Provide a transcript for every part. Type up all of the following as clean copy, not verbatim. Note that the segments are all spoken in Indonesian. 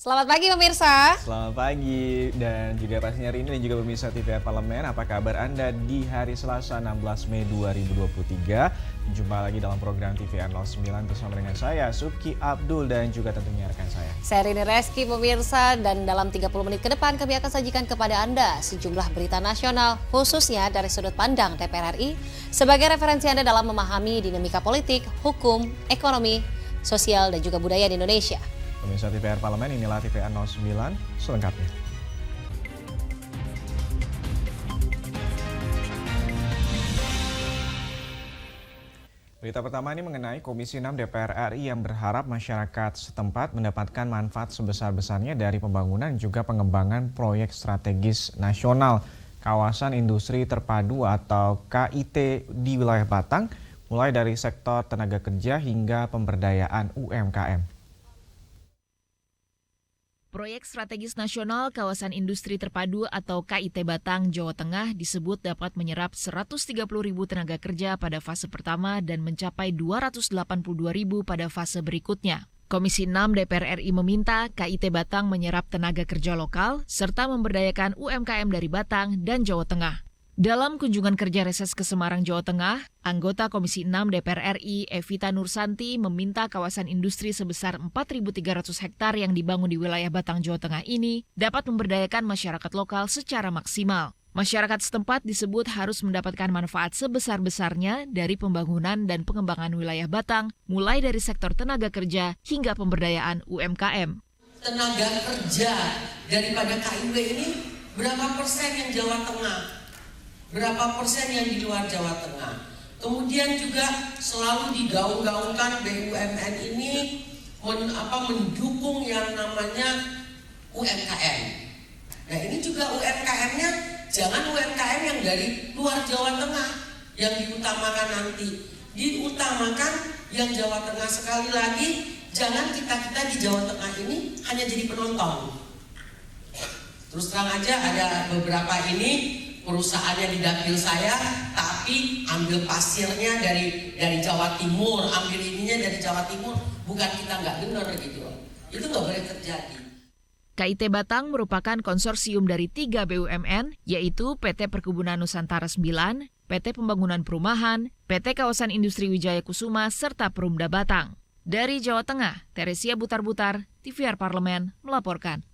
Selamat pagi pemirsa. Selamat pagi dan juga pastinya hari ini dan juga pemirsa TVR Parlemen. Apa kabar Anda di hari Selasa 16 Mei 2023? Jumpa lagi dalam program TVR 09 bersama dengan saya Suki Abdul dan juga tentunya rekan saya Rini Reski pemirsa, dan dalam 30 menit ke depan kami akan sajikan kepada Anda sejumlah berita nasional khususnya dari sudut pandang DPR RI sebagai referensi Anda dalam memahami dinamika politik, hukum, ekonomi, sosial dan juga budaya di Indonesia. Pemirsa TVR Parlemen, inilah TVR 09 selengkapnya. Berita pertama ini mengenai Komisi 6 DPR RI yang berharap masyarakat setempat mendapatkan manfaat sebesar-besarnya dari pembangunan juga pengembangan proyek strategis nasional kawasan industri terpadu atau KIT di wilayah Batang, mulai dari sektor tenaga kerja hingga pemberdayaan UMKM. Proyek Strategis Nasional Kawasan Industri Terpadu atau KIT Batang, Jawa Tengah disebut dapat menyerap 130.000 tenaga kerja pada fase pertama dan mencapai 282.000 pada fase berikutnya. Komisi 6 DPR RI meminta KIT Batang menyerap tenaga kerja lokal serta memberdayakan UMKM dari Batang dan Jawa Tengah. Dalam kunjungan kerja reses ke Semarang, Jawa Tengah, anggota Komisi 6 DPR RI Evita Nursanti meminta kawasan industri sebesar 4.300 hektar yang dibangun di wilayah Batang, Jawa Tengah ini dapat memberdayakan masyarakat lokal secara maksimal. Masyarakat setempat disebut harus mendapatkan manfaat sebesar-besarnya dari pembangunan dan pengembangan wilayah Batang, mulai dari sektor tenaga kerja hingga pemberdayaan UMKM. Tenaga kerja daripada KIW ini berapa persen yang Jawa Tengah? Berapa persen yang di luar Jawa Tengah? Kemudian juga selalu digaung-gaungkan BUMN ini mendukung yang namanya UMKM. Nah ini juga UMKM-nya jangan UMKM yang dari luar Jawa Tengah yang diutamakan nanti. Diutamakan yang Jawa Tengah, sekali lagi jangan kita di Jawa Tengah ini hanya jadi penonton. Terus terang aja ada beberapa ini perusahaannya di dapil saya, tapi ambil pasirnya dari Jawa Timur, ambil ininya dari Jawa Timur, bukan kita nggak benar gitu. Itu nggak boleh terjadi. KIT Batang merupakan konsorsium dari 3 BUMN, yaitu PT Perkebunan Nusantara 9, PT Pembangunan Perumahan, PT Kawasan Industri Wijaya Kusuma, serta Perumda Batang. Dari Jawa Tengah, Teresia Butar-Butar, TVR Parlemen melaporkan.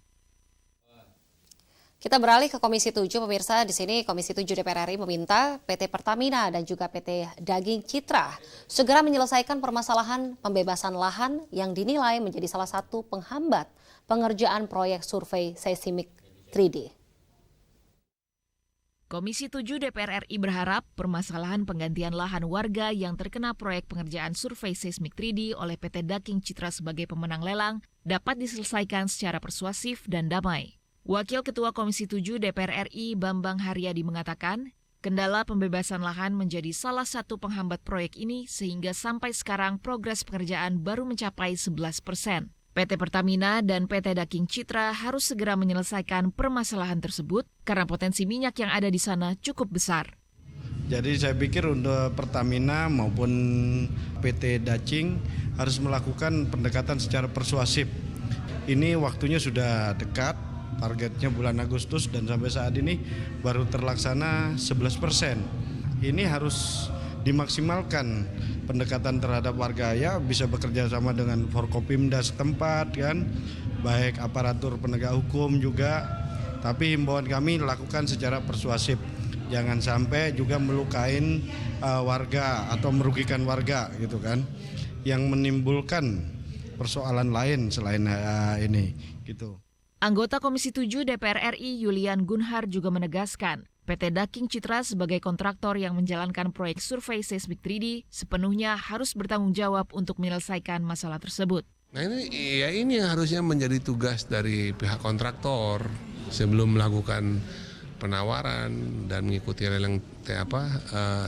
Kita beralih ke Komisi 7 pemirsa. Di sini Komisi 7 DPR RI meminta PT Pertamina dan juga PT Daging Citra segera menyelesaikan permasalahan pembebasan lahan yang dinilai menjadi salah satu penghambat pengerjaan proyek survei seismik 3D. Komisi 7 DPR RI berharap permasalahan penggantian lahan warga yang terkena proyek pengerjaan survei seismik 3D oleh PT Daging Citra sebagai pemenang lelang dapat diselesaikan secara persuasif dan damai. Wakil Ketua Komisi 7 DPR RI Bambang Haryadi mengatakan, kendala pembebasan lahan menjadi salah satu penghambat proyek ini sehingga sampai sekarang progres pekerjaan baru mencapai 11%. PT Pertamina dan PT Daging Citra harus segera menyelesaikan permasalahan tersebut karena potensi minyak yang ada di sana cukup besar. Jadi saya pikir untuk Pertamina maupun PT Daging harus melakukan pendekatan secara persuasif. Ini waktunya sudah dekat. Targetnya bulan Agustus dan sampai saat ini baru terlaksana 11%. Ini harus dimaksimalkan pendekatan terhadap warga, ya bisa bekerja sama dengan Forkopimda setempat kan, baik aparatur penegak hukum juga. Tapi himbauan kami lakukan secara persuasif. Jangan sampai juga melukain warga atau merugikan warga gitu kan, yang menimbulkan persoalan lain selain ini gitu. Anggota Komisi 7 DPR RI Yulian Gunhar juga menegaskan, PT Daking Citra sebagai kontraktor yang menjalankan proyek survei seismik 3D sepenuhnya harus bertanggung jawab untuk menyelesaikan masalah tersebut. Nah ini yang harusnya menjadi tugas dari pihak kontraktor sebelum melakukan penawaran dan mengikuti lelang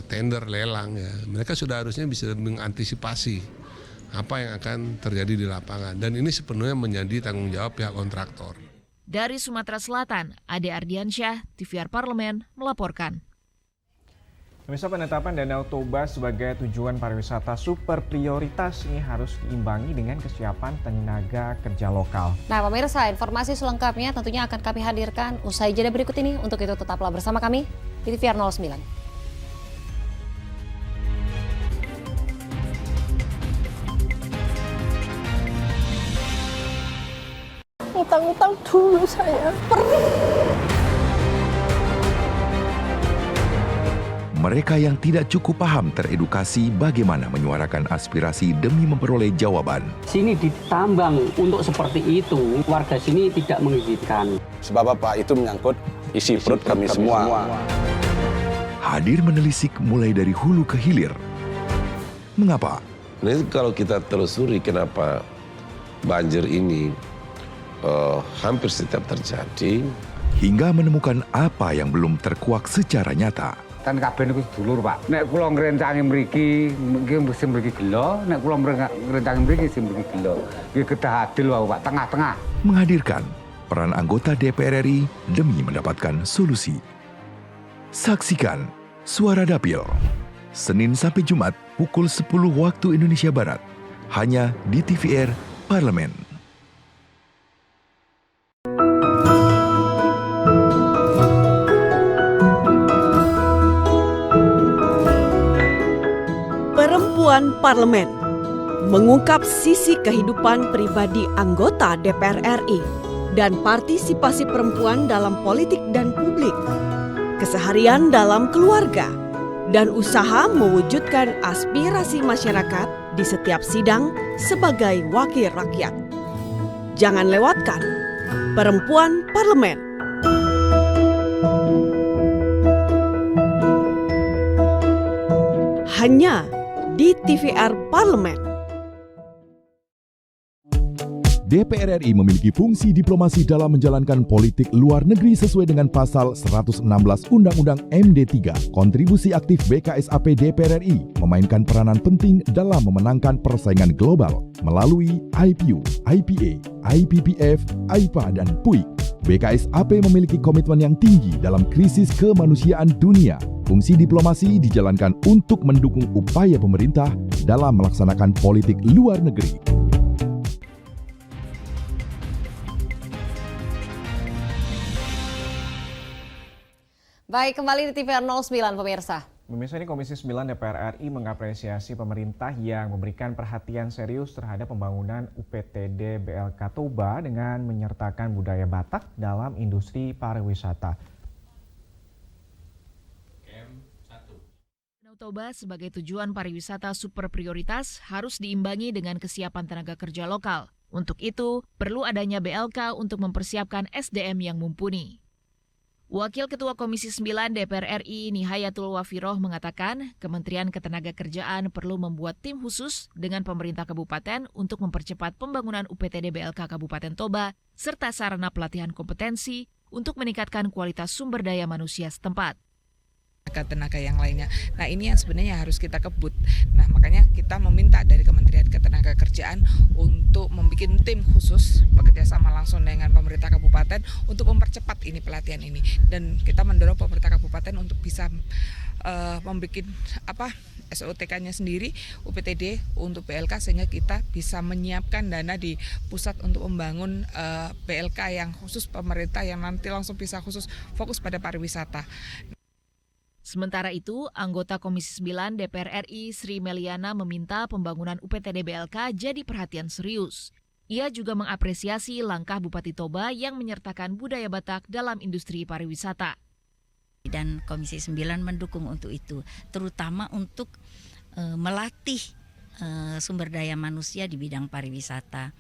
tender lelang ya. Mereka sudah harusnya bisa mengantisipasi apa yang akan terjadi di lapangan dan ini sepenuhnya menjadi tanggung jawab pihak kontraktor. Dari Sumatera Selatan, Ade Ardiansyah, TVR Parlemen melaporkan. Pemirsa, penetapan Danau Toba sebagai tujuan pariwisata super prioritas ini harus diimbangi dengan kesiapan tenaga kerja lokal. Nah pemirsa, informasi selengkapnya tentunya akan kami hadirkan usai jeda berikut ini. Untuk itu tetaplah bersama kami di TVR 09. Utang-utang dulu saya, perih. Mereka yang tidak cukup paham teredukasi bagaimana menyuarakan aspirasi demi memperoleh jawaban. Sini ditambang untuk seperti itu, warga sini tidak mengizinkan. Sebab apa? Itu menyangkut isi perut kami semua. Hadir menelisik mulai dari hulu ke hilir. Mengapa? Nah, kalau kita telusuri kenapa banjir ini hampir setiap terjadi. Hingga menemukan apa yang belum terkuak secara nyata. Kan kabeh niku sedulur, Pak. Nek kula ngrencangi mriki, sing mriki gelo, nek kula ngrencangi mriki sing mriki gelo. Nggih kedah adil wae, Pak, tengah-tengah. Menghadirkan peran anggota DPR RI demi mendapatkan solusi. Saksikan Suara Dapil, Senin sampai Jumat pukul 10 waktu Indonesia Barat, hanya di TVR Parlemen. Perempuan Parlemen mengungkap sisi kehidupan pribadi anggota DPR RI dan partisipasi perempuan dalam politik dan publik, keseharian dalam keluarga, dan usaha mewujudkan aspirasi masyarakat di setiap sidang sebagai wakil rakyat. Jangan lewatkan Perempuan Parlemen. Hanya di TVR Parlemen. DPR RI memiliki fungsi diplomasi dalam menjalankan politik luar negeri sesuai dengan pasal 116 Undang-Undang MD3. Kontribusi aktif BKSAP DPR RI memainkan peranan penting dalam memenangkan persaingan global melalui IPU, IPA, IPPF, IPA, dan PUIK. BKSAP memiliki komitmen yang tinggi dalam krisis kemanusiaan dunia. Fungsi diplomasi dijalankan untuk mendukung upaya pemerintah dalam melaksanakan politik luar negeri. Baik, kembali di TVR 09 pemirsa. Pemirsa, ini Komisi 9 DPR RI mengapresiasi pemerintah yang memberikan perhatian serius terhadap pembangunan UPTD BLK Toba dengan menyertakan budaya Batak dalam industri pariwisata. Toba sebagai tujuan pariwisata super prioritas harus diimbangi dengan kesiapan tenaga kerja lokal. Untuk itu, perlu adanya BLK untuk mempersiapkan SDM yang mumpuni. Wakil Ketua Komisi 9 DPR RI Nihayatul Wafiroh mengatakan Kementerian Ketenagakerjaan perlu membuat tim khusus dengan pemerintah kabupaten untuk mempercepat pembangunan UPTD BLK Kabupaten Toba serta sarana pelatihan kompetensi untuk meningkatkan kualitas sumber daya manusia setempat. Tenaga yang lainnya. Nah ini yang sebenarnya harus kita kebut. Nah makanya kita meminta dari Kementerian Ketenagakerjaan untuk membuat tim khusus bekerjasama langsung dengan pemerintah kabupaten untuk mempercepat ini pelatihan ini. Dan kita mendorong pemerintah kabupaten untuk bisa membuat SOTK-nya sendiri UPTD untuk BLK sehingga kita bisa menyiapkan dana di pusat untuk membangun BLK yang khusus pemerintah yang nanti langsung bisa khusus fokus pada pariwisata. Sementara itu, anggota Komisi 9 DPR RI Sri Meliana meminta pembangunan UPTD BLK jadi perhatian serius. Ia juga mengapresiasi langkah Bupati Toba yang menyertakan budaya Batak dalam industri pariwisata. Dan Komisi 9 mendukung untuk itu, terutama untuk melatih sumber daya manusia di bidang pariwisata.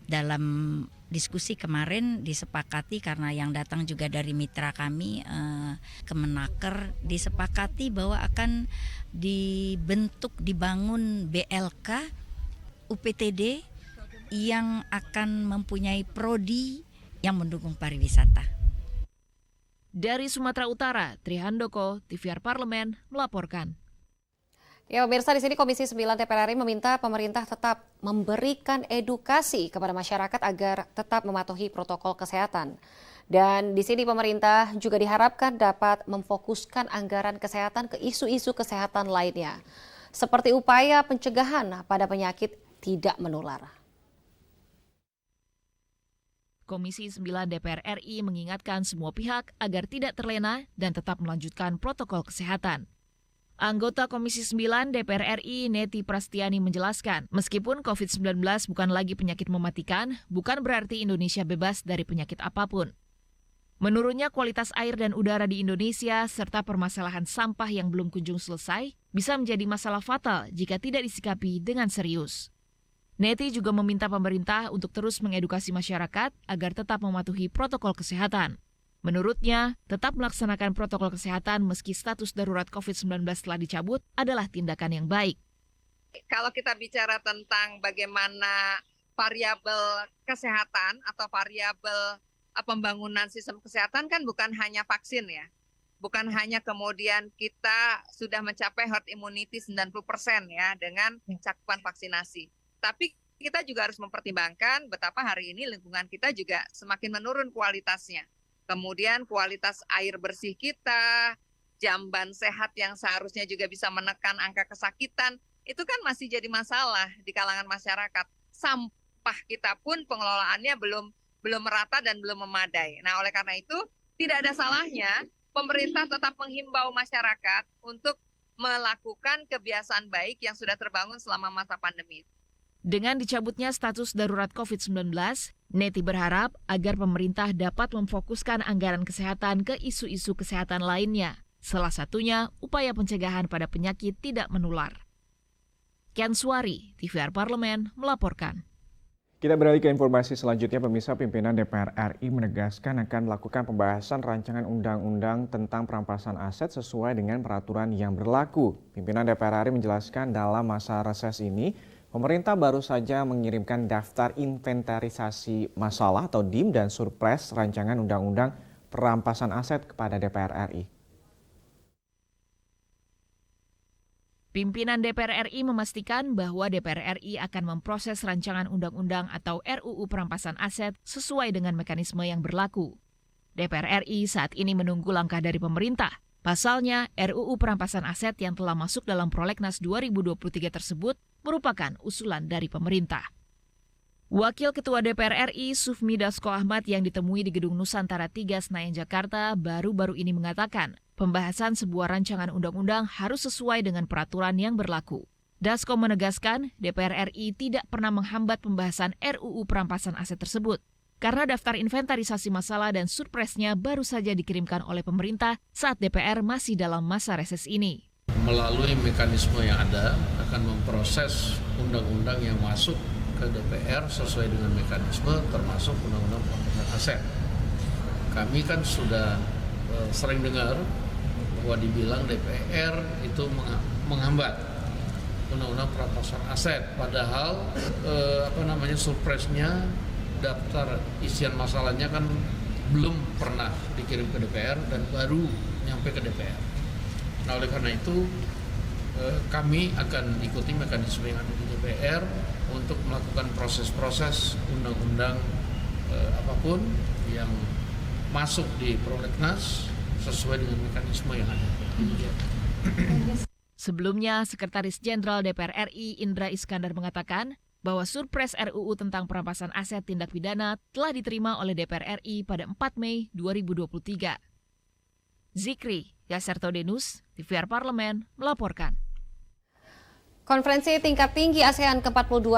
dalam diskusi kemarin disepakati, karena yang datang juga dari mitra kami Kemenaker, disepakati bahwa akan dibangun BLK UPTD yang akan mempunyai prodi yang mendukung pariwisata. Dari Sumatera Utara, Trihandoko, TVR Parlemen melaporkan. Ya pemirsa, di sini Komisi 9 DPR RI meminta pemerintah tetap memberikan edukasi kepada masyarakat agar tetap mematuhi protokol kesehatan. Dan di sini pemerintah juga diharapkan dapat memfokuskan anggaran kesehatan ke isu-isu kesehatan lainnya, seperti upaya pencegahan pada penyakit tidak menular. Komisi 9 DPR RI mengingatkan semua pihak agar tidak terlena dan tetap melanjutkan protokol kesehatan. Anggota Komisi 9 DPR RI Neti Prastiani menjelaskan, meskipun COVID-19 bukan lagi penyakit mematikan, bukan berarti Indonesia bebas dari penyakit apapun. Menurutnya, kualitas air dan udara di Indonesia serta permasalahan sampah yang belum kunjung selesai bisa menjadi masalah fatal jika tidak disikapi dengan serius. Neti juga meminta pemerintah untuk terus mengedukasi masyarakat agar tetap mematuhi protokol kesehatan. Menurutnya, tetap melaksanakan protokol kesehatan meski status darurat COVID-19 telah dicabut adalah tindakan yang baik. Kalau kita bicara tentang bagaimana variabel kesehatan atau variabel pembangunan sistem kesehatan kan bukan hanya vaksin ya. Bukan hanya kemudian kita sudah mencapai herd immunity 90% ya dengan cakupan vaksinasi. Tapi kita juga harus mempertimbangkan betapa hari ini lingkungan kita juga semakin menurun kualitasnya. Kemudian kualitas air bersih kita, jamban sehat yang seharusnya juga bisa menekan angka kesakitan, itu kan masih jadi masalah di kalangan masyarakat. Sampah kita pun pengelolaannya belum merata dan belum memadai. Nah, oleh karena itu tidak ada salahnya pemerintah tetap menghimbau masyarakat untuk melakukan kebiasaan baik yang sudah terbangun selama masa pandemi. Dengan dicabutnya status darurat COVID-19, Neti berharap agar pemerintah dapat memfokuskan anggaran kesehatan ke isu-isu kesehatan lainnya. Salah satunya upaya pencegahan pada penyakit tidak menular. Ken Suari, TVR Parlemen, melaporkan. Kita beralih ke informasi selanjutnya, pemirsa. Pimpinan DPR RI menegaskan akan melakukan pembahasan rancangan undang-undang tentang perampasan aset sesuai dengan peraturan yang berlaku. Pimpinan DPR RI menjelaskan dalam masa reses ini, pemerintah baru saja mengirimkan daftar inventarisasi masalah atau DIM dan surpres rancangan undang-undang perampasan aset kepada DPR RI. Pimpinan DPR RI memastikan bahwa DPR RI akan memproses rancangan undang-undang atau RUU perampasan aset sesuai dengan mekanisme yang berlaku. DPR RI saat ini menunggu langkah dari pemerintah. Pasalnya, RUU perampasan aset yang telah masuk dalam Prolegnas 2023 tersebut merupakan usulan dari pemerintah. Wakil Ketua DPR RI Sufmi Dasko Ahmad yang ditemui di Gedung Nusantara 3 Senayan Jakarta baru-baru ini mengatakan, pembahasan sebuah rancangan undang-undang harus sesuai dengan peraturan yang berlaku. Dasko menegaskan, DPR RI tidak pernah menghambat pembahasan RUU perampasan aset tersebut, karena daftar inventarisasi masalah dan surpresnya baru saja dikirimkan oleh pemerintah saat DPR masih dalam masa reses ini. Melalui mekanisme yang ada, akan memproses undang-undang yang masuk ke DPR sesuai dengan mekanisme termasuk undang-undang perampasan aset. Kami kan sudah sering dengar bahwa dibilang DPR itu menghambat undang-undang perampasan aset, padahal surpresnya daftar isian masalahnya kan belum pernah dikirim ke DPR dan baru nyampe ke DPR. Nah, oleh karena itu kami akan ikuti mekanisme yang ada di DPR untuk melakukan proses-proses undang-undang apapun yang masuk di Prolegnas sesuai dengan mekanisme yang ada. Sebelumnya, Sekretaris Jenderal DPR RI Indra Iskandar mengatakan bahwa surpres RUU tentang perampasan aset tindak pidana telah diterima oleh DPR RI pada 4 Mei 2023. Zikri Yasertodenus, TVR Parlemen, melaporkan. Konferensi tingkat tinggi ASEAN ke-42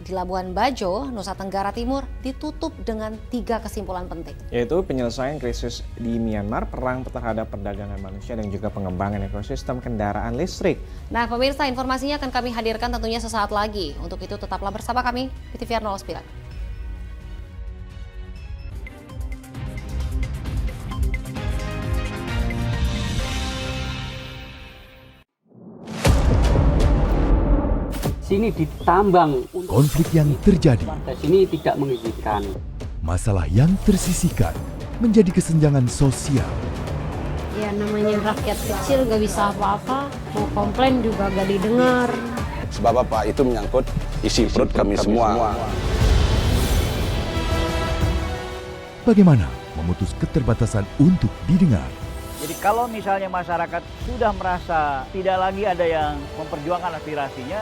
di Labuan Bajo, Nusa Tenggara Timur ditutup dengan 3 kesimpulan penting. Yaitu penyelesaian krisis di Myanmar, perang terhadap perdagangan manusia, dan juga pengembangan ekosistem kendaraan listrik. Nah pemirsa, informasinya akan kami hadirkan tentunya sesaat lagi. Untuk itu tetaplah bersama kami di TVR 09. sini ditambang. Konflik yang terjadi, Warga sini tidak mengizinkan. masalah yang tersisihkan menjadi kesenjangan sosial. Ya namanya rakyat kecil gak bisa apa-apa, mau komplain juga gak didengar. Sebab apa? Itu menyangkut isi perut kami semua. Bagaimana memutus keterbatasan untuk didengar? Jadi kalau misalnya masyarakat sudah merasa tidak lagi ada yang memperjuangkan aspirasinya,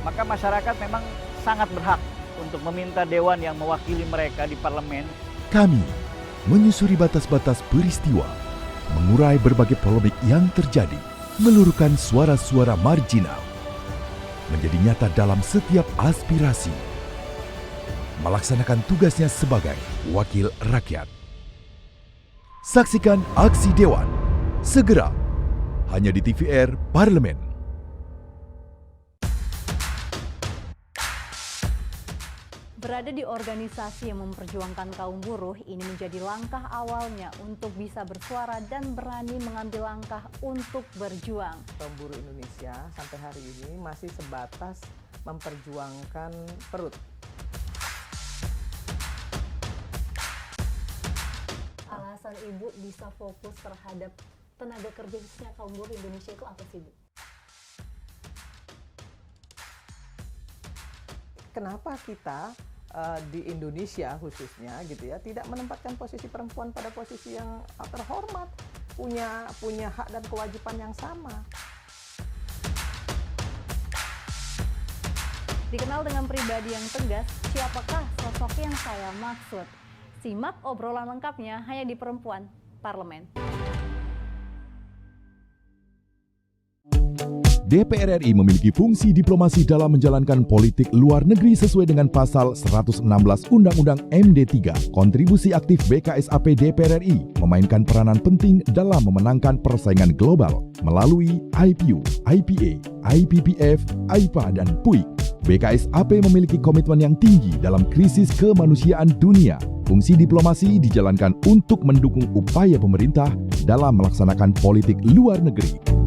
maka masyarakat memang sangat berhak untuk meminta dewan yang mewakili mereka di parlemen. Kami menyusuri batas-batas peristiwa, mengurai berbagai polemik yang terjadi, meluruhkan suara-suara marginal, menjadi nyata dalam setiap aspirasi, melaksanakan tugasnya sebagai wakil rakyat. Saksikan aksi Dewan segera hanya di TVR Parlemen. Berada di organisasi yang memperjuangkan kaum buruh ini menjadi langkah awalnya untuk bisa bersuara dan berani mengambil langkah untuk berjuang. Kaum buruh Indonesia sampai hari ini masih sebatas memperjuangkan perut. Alasan Ibu bisa fokus terhadap tenaga kerja khususnya kaum buruh Indonesia itu apa sih, Bu? Kenapa kita di Indonesia khususnya gitu ya tidak menempatkan posisi perempuan pada posisi yang terhormat, punya hak dan kewajiban yang sama. Dikenal dengan pribadi yang tegas, siapakah sosok yang saya maksud? Simak obrolan lengkapnya hanya di Perempuan Parlemen. DPR RI memiliki fungsi diplomasi dalam menjalankan politik luar negeri sesuai dengan pasal 116 Undang-Undang MD 3. Kontribusi aktif BKSAP DPR RI memainkan peranan penting dalam memenangkan persaingan global melalui IPU, IPA, IPPF, IPA, dan PUIK. BKSAP memiliki komitmen yang tinggi dalam krisis kemanusiaan dunia. Fungsi diplomasi dijalankan untuk mendukung upaya pemerintah dalam melaksanakan politik luar negeri.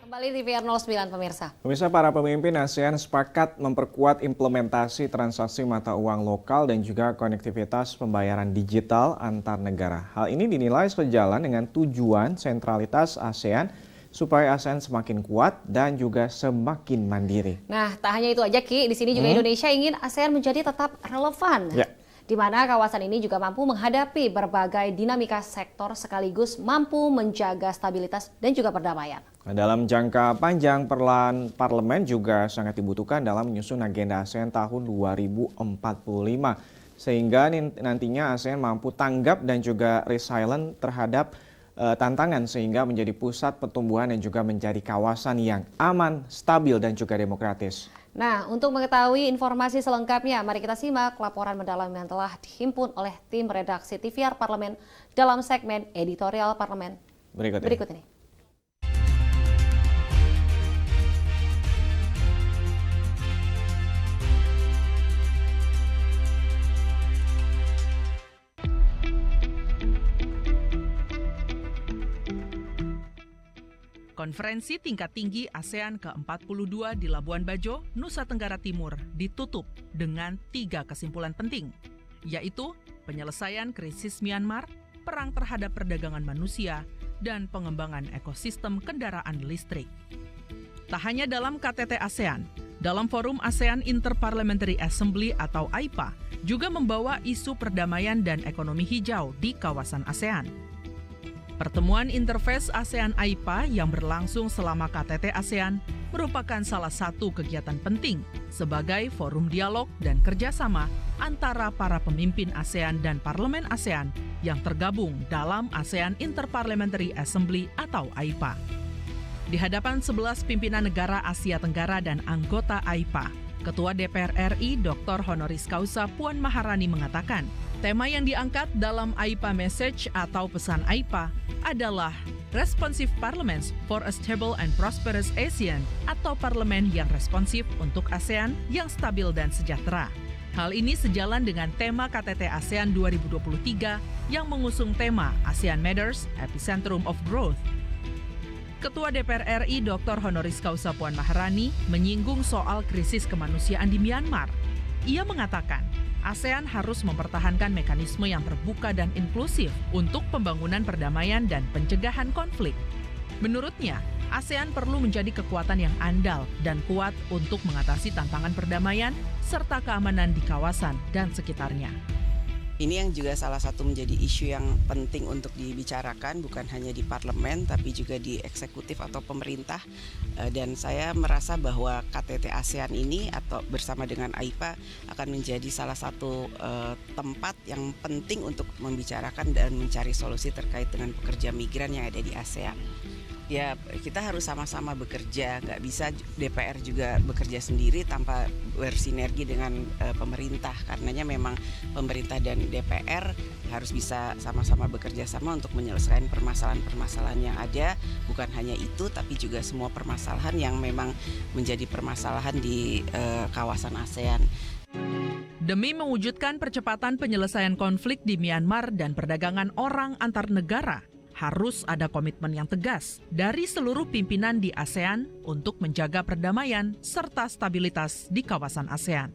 Kembali di TVR 09 pemirsa. Pemirsa, para pemimpin ASEAN sepakat memperkuat implementasi transaksi mata uang lokal dan juga konektivitas pembayaran digital antar negara. Hal ini dinilai sejalan dengan tujuan sentralitas ASEAN supaya ASEAN semakin kuat dan juga semakin mandiri. Nah, tak hanya itu aja Ki, di sini juga Indonesia ingin ASEAN menjadi tetap relevan. Ya. Di mana kawasan ini juga mampu menghadapi berbagai dinamika sektor sekaligus mampu menjaga stabilitas dan juga perdamaian. Dalam jangka panjang, peran parlemen juga sangat dibutuhkan dalam menyusun agenda ASEAN tahun 2045. Sehingga nantinya ASEAN mampu tanggap dan juga resilient terhadap tantangan sehingga menjadi pusat pertumbuhan dan juga menjadi kawasan yang aman, stabil dan juga demokratis. Nah, untuk mengetahui informasi selengkapnya, mari kita simak laporan mendalam yang telah dihimpun oleh tim redaksi TVR Parlemen dalam segmen editorial Parlemen. Berikut ini. Konferensi tingkat tinggi ASEAN ke-42 di Labuan Bajo, Nusa Tenggara Timur ditutup dengan 3 kesimpulan penting, yaitu penyelesaian krisis Myanmar, perang terhadap perdagangan manusia, dan pengembangan ekosistem kendaraan listrik. Tak hanya dalam KTT ASEAN, dalam forum ASEAN Interparliamentary Assembly atau AIPA juga membawa isu perdamaian dan ekonomi hijau di kawasan ASEAN. Pertemuan interface ASEAN AIPA yang berlangsung selama KTT ASEAN merupakan salah satu kegiatan penting sebagai forum dialog dan kerjasama antara para pemimpin ASEAN dan Parlemen ASEAN yang tergabung dalam ASEAN Interparliamentary Assembly atau AIPA. Di hadapan 11 pimpinan negara Asia Tenggara dan anggota AIPA, Ketua DPR RI Dr. Honoris Causa Puan Maharani mengatakan, tema yang diangkat dalam AIPA Message atau pesan AIPA adalah Responsive Parliaments for a Stable and Prosperous ASEAN atau parlemen yang responsif untuk ASEAN yang stabil dan sejahtera. Hal ini sejalan dengan tema KTT ASEAN 2023 yang mengusung tema ASEAN Matters, Epicentrum of Growth, Ketua DPR RI Dr. Honoris Causa Puan Maharani menyinggung soal krisis kemanusiaan di Myanmar. Ia mengatakan, ASEAN harus mempertahankan mekanisme yang terbuka dan inklusif untuk pembangunan perdamaian dan pencegahan konflik. Menurutnya, ASEAN perlu menjadi kekuatan yang andal dan kuat untuk mengatasi tantangan perdamaian serta keamanan di kawasan dan sekitarnya. Ini yang juga salah satu menjadi isu yang penting untuk dibicarakan, bukan hanya di parlemen tapi juga di eksekutif atau pemerintah. Dan saya merasa bahwa KTT ASEAN ini atau bersama dengan AIPA akan menjadi salah satu tempat yang penting untuk membicarakan dan mencari solusi terkait dengan pekerja migran yang ada di ASEAN. Ya, kita harus sama-sama bekerja, nggak bisa DPR juga bekerja sendiri tanpa bersinergi dengan pemerintah. Karenanya memang pemerintah dan DPR harus bisa sama-sama bekerja sama untuk menyelesaikan permasalahan-permasalahan yang ada. Bukan hanya itu, tapi juga semua permasalahan yang memang menjadi permasalahan di kawasan ASEAN. Demi mewujudkan percepatan penyelesaian konflik di Myanmar dan perdagangan orang antar negara, harus ada komitmen yang tegas dari seluruh pimpinan di ASEAN untuk menjaga perdamaian serta stabilitas di kawasan ASEAN.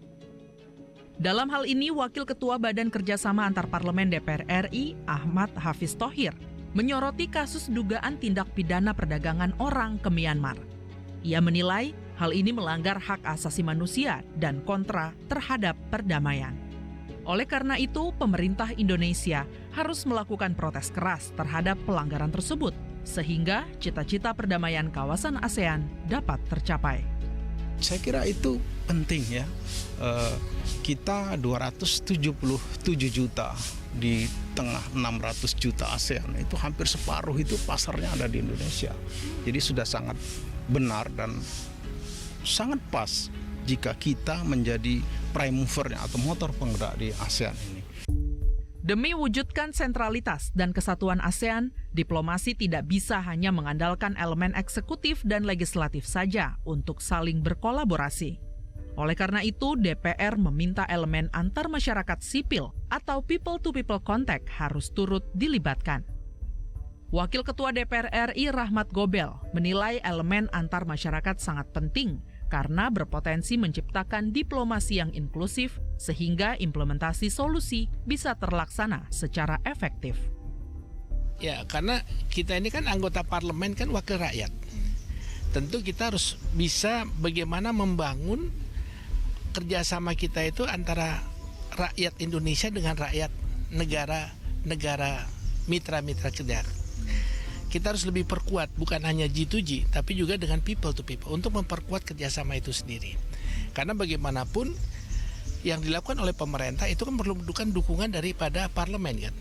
Dalam hal ini, Wakil Ketua Badan Kerjasama Antarparlemen DPR RI, Ahmad Hafiz Thohir, menyoroti kasus dugaan tindak pidana perdagangan orang ke Myanmar. Ia menilai hal ini melanggar hak asasi manusia dan kontra terhadap perdamaian. Oleh karena itu, pemerintah Indonesia harus melakukan protes keras terhadap pelanggaran tersebut, sehingga cita-cita perdamaian kawasan ASEAN dapat tercapai. Saya kira itu penting ya. Kita 277 juta di tengah 600 juta ASEAN, itu hampir separuh itu pasarnya ada di Indonesia. Jadi sudah sangat benar dan sangat pas jika kita menjadi prime movernya atau motor penggerak di ASEAN ini. Demi wujudkan sentralitas dan kesatuan ASEAN, diplomasi tidak bisa hanya mengandalkan elemen eksekutif dan legislatif saja untuk saling berkolaborasi. Oleh karena itu, DPR meminta elemen antar masyarakat sipil atau people-to-people contact harus turut dilibatkan. Wakil Ketua DPR RI Rahmat Gobel menilai elemen antar masyarakat sangat penting karena berpotensi menciptakan diplomasi yang inklusif sehingga implementasi solusi bisa terlaksana secara efektif. Ya, karena kita ini kan anggota parlemen, kan wakil rakyat. Tentu kita harus bisa bagaimana membangun kerjasama kita itu antara rakyat Indonesia dengan rakyat negara mitra-mitra kerja. Kita harus lebih perkuat, bukan hanya G2G, tapi juga dengan people to people untuk memperkuat kerjasama itu sendiri. Karena bagaimanapun yang dilakukan oleh pemerintah itu kan memerlukan dukungan daripada parlemen kan.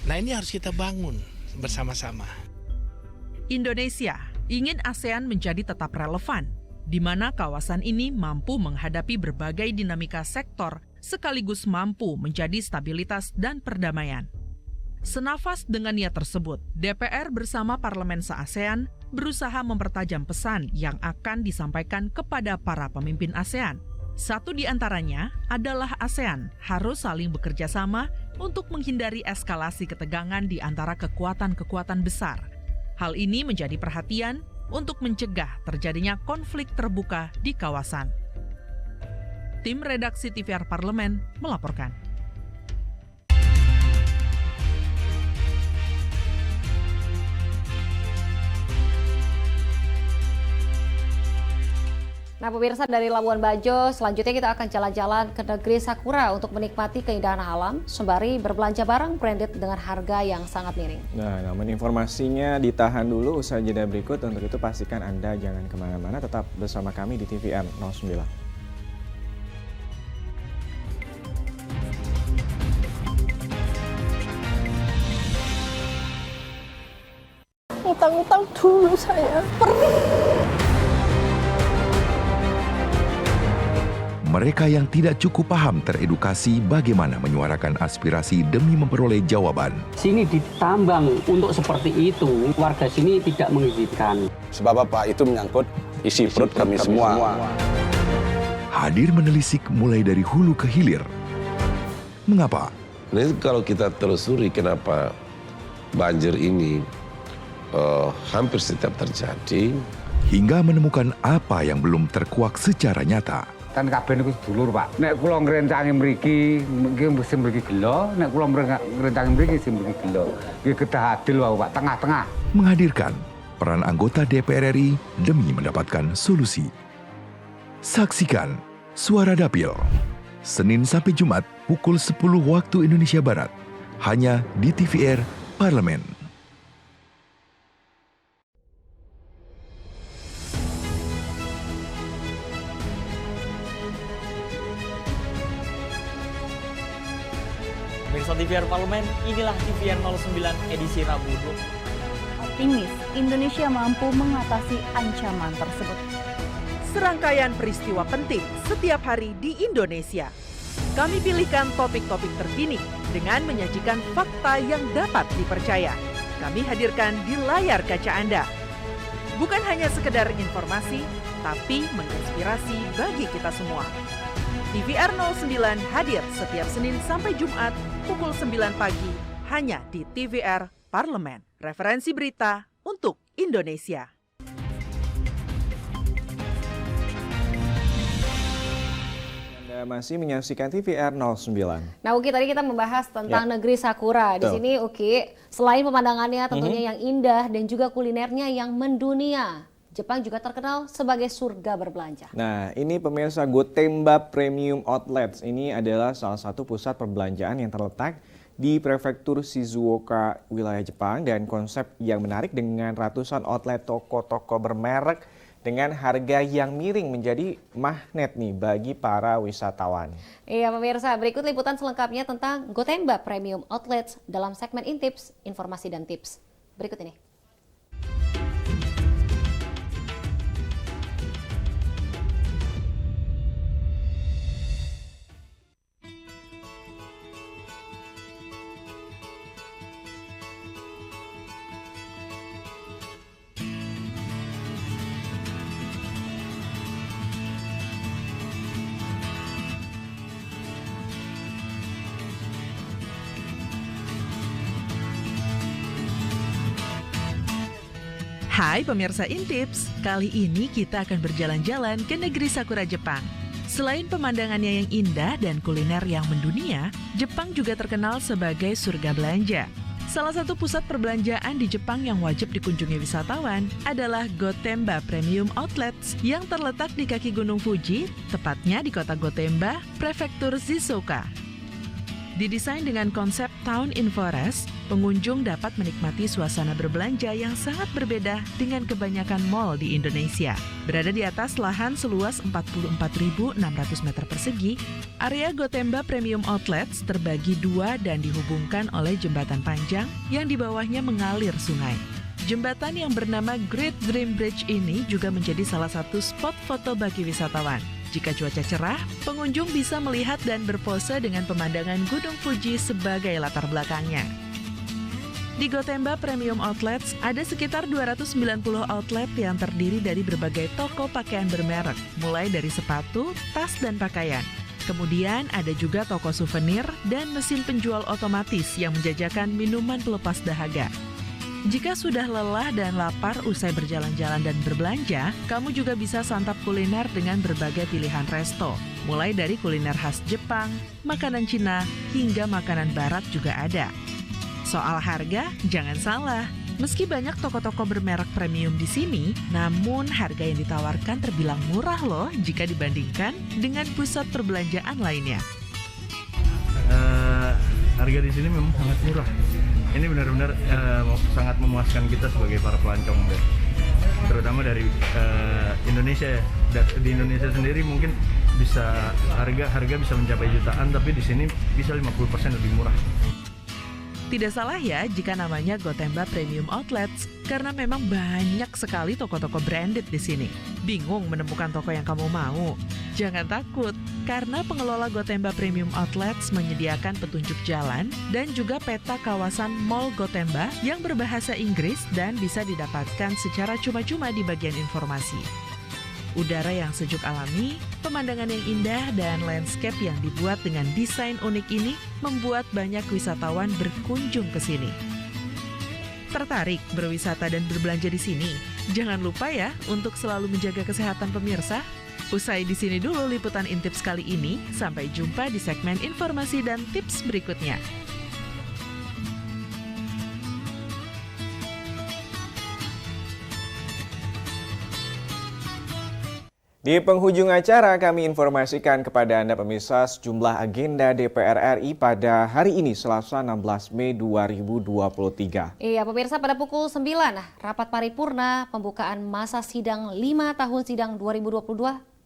Nah, ini harus kita bangun bersama-sama. Indonesia ingin ASEAN menjadi tetap relevan, di mana kawasan ini mampu menghadapi berbagai dinamika sektor sekaligus mampu menjadi stabilitas dan perdamaian. Senafas dengan niat tersebut, DPR bersama Parlemen se-ASEAN berusaha mempertajam pesan yang akan disampaikan kepada para pemimpin ASEAN. Satu di antaranya adalah ASEAN harus saling bekerja sama untuk menghindari eskalasi ketegangan di antara kekuatan-kekuatan besar. Hal ini menjadi perhatian untuk mencegah terjadinya konflik terbuka di kawasan. Tim redaksi TVR Parlemen melaporkan. Nah, pemirsa, dari Labuan Bajo, selanjutnya kita akan jalan-jalan ke negeri Sakura untuk menikmati keindahan alam sembari berbelanja barang branded dengan harga yang sangat miring. Nah, namun informasinya ditahan dulu usai jeda berikut. Untuk itu pastikan Anda jangan kemana-mana, tetap bersama kami di TVR 09. Utang-utang dulu saya, perih. Mereka yang tidak cukup paham teredukasi bagaimana menyuarakan aspirasi demi memperoleh jawaban. Sini ditambang untuk seperti itu, warga sini tidak mengizinkan. Sebab apa? Itu menyangkut isi perut kami semua. Hadir menelisik mulai dari hulu ke hilir. Mengapa? Nah, kalau kita telusuri kenapa banjir ini hampir setiap terjadi. Hingga menemukan apa yang belum terkuak secara nyata. Kan kabeh niku sedulur, Pak. Nek kula ngrencangi mriki, mesti mriki gelo, nek kula ngrencangi mriki mesti mriki gelo. Nggih kedah adil wae, Pak, tengah-tengah. Menghadirkan peran anggota DPR RI demi mendapatkan solusi. Saksikan Suara Dapil, Senin sampai Jumat pukul 10 waktu Indonesia Barat, hanya di TVR Parlemen. Pemirsa TVR Parlemen, inilah TVR 09 edisi Rabu. Optimis, Indonesia mampu mengatasi ancaman tersebut. Serangkaian peristiwa penting setiap hari di Indonesia. Kami pilihkan topik-topik terkini dengan menyajikan fakta yang dapat dipercaya. Kami hadirkan di layar kaca Anda. Bukan hanya sekedar informasi, tapi menginspirasi bagi kita semua. TVR 09 hadir setiap Senin sampai Jumat pukul 9 pagi hanya di TVR Parlemen. Referensi berita untuk Indonesia. Anda masih menyaksikan TVR 09. Nah, Uki, tadi kita membahas tentang negeri Sakura. Di Betul. sini, Uki, selain pemandangannya tentunya yang indah dan juga kulinernya yang mendunia, Jepang juga terkenal sebagai surga berbelanja. Nah, ini pemirsa, Gotemba Premium Outlets. Ini adalah salah satu pusat perbelanjaan yang terletak di prefektur Shizuoka, wilayah Jepang, dan konsep yang menarik dengan ratusan outlet toko-toko bermerek dengan harga yang miring menjadi magnet nih bagi para wisatawan. Iya pemirsa, berikut liputan selengkapnya tentang Gotemba Premium Outlets dalam segmen Intips, Informasi dan Tips. Berikut ini. Hai pemirsa Intips, kali ini kita akan berjalan-jalan ke negeri Sakura Jepang. Selain pemandangannya yang indah dan kuliner yang mendunia, Jepang juga terkenal sebagai surga belanja. Salah satu pusat perbelanjaan di Jepang yang wajib dikunjungi wisatawan adalah Gotemba Premium Outlets yang terletak di kaki Gunung Fuji, tepatnya di kota Gotemba, prefektur Shizuoka. Didesain dengan konsep Town in Forest, pengunjung dapat menikmati suasana berbelanja yang sangat berbeda dengan kebanyakan mall di Indonesia. Berada di atas lahan seluas 44.600 meter persegi, area Gotemba Premium Outlets terbagi dua dan dihubungkan oleh jembatan panjang yang di bawahnya mengalir sungai. Jembatan yang bernama Great Dream Bridge ini juga menjadi salah satu spot foto bagi wisatawan. Jika cuaca cerah, pengunjung bisa melihat dan berpose dengan pemandangan Gunung Fuji sebagai latar belakangnya. Di Gotemba Premium Outlets, ada sekitar 290 outlet yang terdiri dari berbagai toko pakaian bermerek, mulai dari sepatu, tas, dan pakaian. Kemudian ada juga toko souvenir dan mesin penjual otomatis yang menjajakan minuman pelepas dahaga. Jika sudah lelah dan lapar usai berjalan-jalan dan berbelanja, kamu juga bisa santap kuliner dengan berbagai pilihan resto. Mulai dari kuliner khas Jepang, makanan Cina, hingga makanan barat juga ada. Soal harga, jangan salah. Meski banyak toko-toko bermerek premium di sini, namun harga yang ditawarkan terbilang murah loh jika dibandingkan dengan pusat perbelanjaan lainnya. Harga di sini memang sangat murah. Ini benar-benar sangat memuaskan kita sebagai para pelancong, terutama dari Indonesia. Di Indonesia sendiri mungkin bisa harga bisa mencapai jutaan, tapi di sini bisa 50% lebih murah. Tidak salah ya jika namanya Gotemba Premium Outlets, karena memang banyak sekali toko-toko branded di sini. Bingung menemukan toko yang kamu mau? Jangan takut, karena pengelola Gotemba Premium Outlets menyediakan petunjuk jalan dan juga peta kawasan Mall Gotemba yang berbahasa Inggris dan bisa didapatkan secara cuma-cuma di bagian informasi. Udara yang sejuk alami, pemandangan yang indah, dan landscape yang dibuat dengan desain unik ini membuat banyak wisatawan berkunjung ke sini. Tertarik berwisata dan berbelanja di sini? Jangan lupa ya untuk selalu menjaga kesehatan pemirsa. Usai di sini dulu liputan Intips kali ini. Sampai jumpa di segmen informasi dan tips berikutnya. Di penghujung acara kami informasikan kepada Anda pemirsa sejumlah agenda DPR RI pada hari ini Selasa 16 Mei 2023. Iya pemirsa, pada pukul 9 rapat paripurna pembukaan masa sidang 5 tahun sidang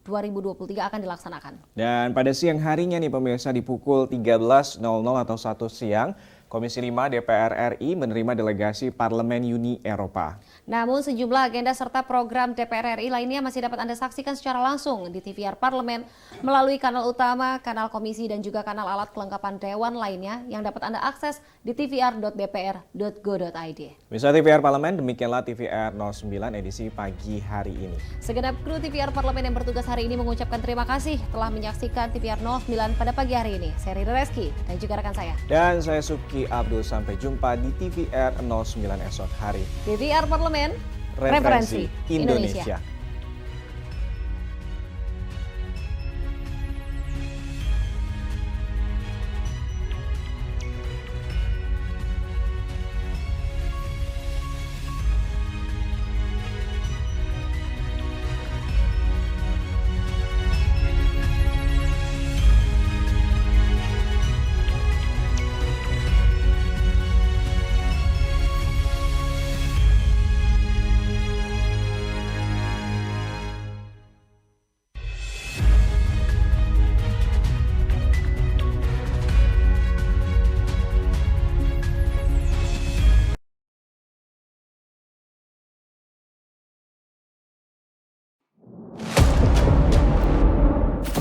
2022-2023 akan dilaksanakan. Dan pada siang harinya nih pemirsa di pukul 13.00 atau 1 siang, Komisi 5 DPR RI menerima delegasi Parlemen Uni Eropa. Namun sejumlah agenda serta program DPR RI lainnya masih dapat Anda saksikan secara langsung di TVR Parlemen melalui kanal utama, kanal komisi dan juga kanal alat kelengkapan dewan lainnya yang dapat Anda akses di tvr.dpr.go.id. Bisa TVR Parlemen, demikianlah TVR 09 edisi pagi hari ini. Segenap kru TVR Parlemen yang bertugas hari ini mengucapkan terima kasih telah menyaksikan TVR 09 pada pagi hari ini. Saya Riri Reski dan juga rekan saya. Dan saya Suki Abdul, sampai jumpa di TVR 09 esok hari. TVR Parlemen, Referensi Indonesia.